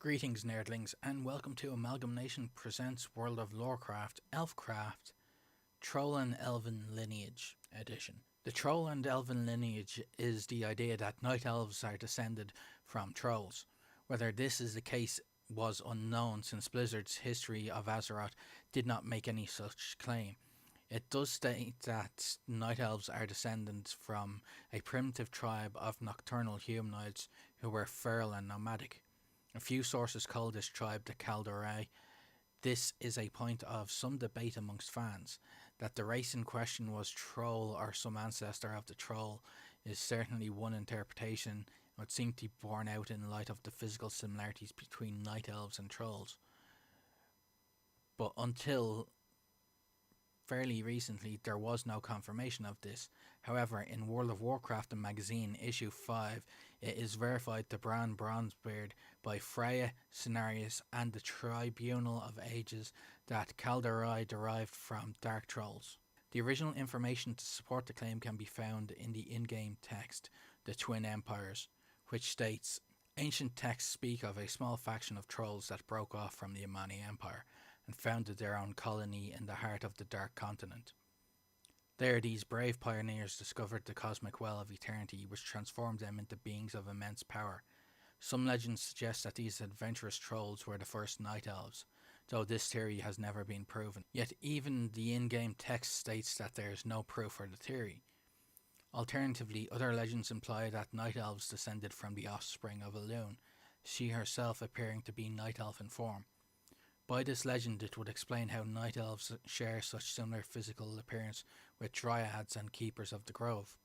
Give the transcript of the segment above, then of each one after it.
Greetings, nerdlings, and welcome to AmalgamNation presents World of Lorecraft, Elfcraft, Troll and Elven Lineage edition. The Troll and Elven Lineage is the idea that Night Elves are descended from Trolls. Whether this is the case was unknown, since Blizzard's history of Azeroth did not make any such claim. It does state that Night Elves are descendants from a primitive tribe of nocturnal humanoids who were feral and nomadic. A few sources call this tribe the Calderai. This is a point of some debate amongst fans. That the race in question was Troll or some ancestor of the Troll is certainly one interpretation, and would seem to be borne out in light of the physical similarities between Night Elves and Trolls. But until fairly recently, there was no confirmation of this. However, in World of Warcraft the magazine issue 5, it is verified to Bran Bronzebeard by Freya, Cenarius and the Tribunal of Ages that Calderai derived from Dark Trolls. The original information to support the claim can be found in the in-game text, The Twin Empires, which states, "Ancient texts speak of a small faction of trolls that broke off from the Amani Empire and founded their own colony in the heart of the Dark Continent. There, these brave pioneers discovered the cosmic well of eternity, which transformed them into beings of immense power. Some legends suggest that these adventurous trolls were the first Night Elves, though this theory has never been proven. Yet even the in-game text states that there is no proof for the theory. Alternatively, other legends imply that Night Elves descended from the offspring of Elune, she herself appearing to be Night Elf in form. By this legend, it would explain how Night Elves share such similar physical appearance with Dryads and Keepers of the Grove.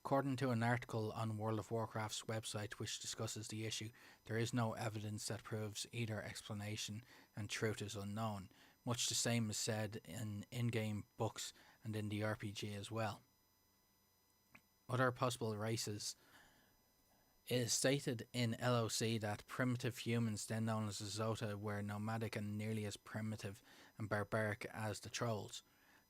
According to an article on World of Warcraft's website which discusses the issue, there is no evidence that proves either explanation, and truth is unknown. Much the same is said in in-game books and in the RPG as well. Other possible races. It is stated in LOC that primitive humans, then known as Azota, were nomadic and nearly as primitive and barbaric as the Trolls.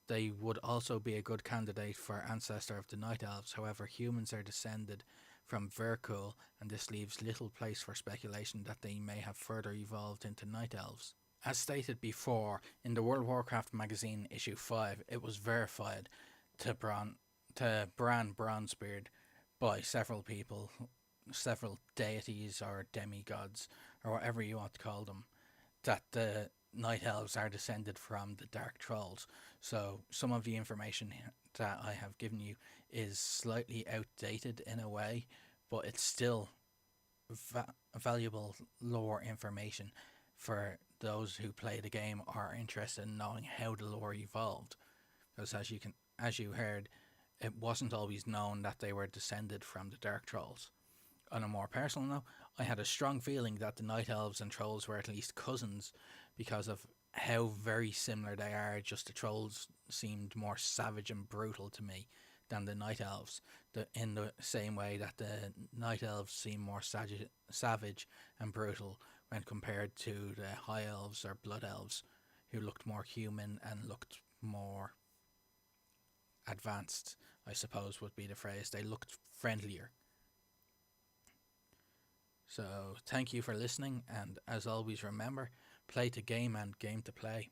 They would also be a good candidate for ancestor of the Night Elves. However, humans are descended from Virkul, and this leaves little place for speculation that they may have further evolved into Night Elves. As stated before, in the World of Warcraft magazine issue 5, it was verified to Bran Bronzebeard by several people, several deities or demigods or whatever you want to call them, that the Night Elves are descended from the Dark Trolls. So some of the information that I have given you is slightly outdated in a way, but it's still valuable lore information for those who play the game or are interested in knowing how the lore evolved. Because as you heard, it wasn't always known that they were descended from the Dark Trolls. On a more personal note, I had a strong feeling that the Night Elves and Trolls were at least cousins because of how very similar they are. Just the Trolls seemed more savage and brutal to me than the Night Elves, in the same way that the Night Elves seem more savage and brutal when compared to the High Elves or Blood Elves, who looked more human and looked more advanced, I suppose would be the phrase. They looked friendlier. So, thank you for listening, and as always remember, play to game and game to play.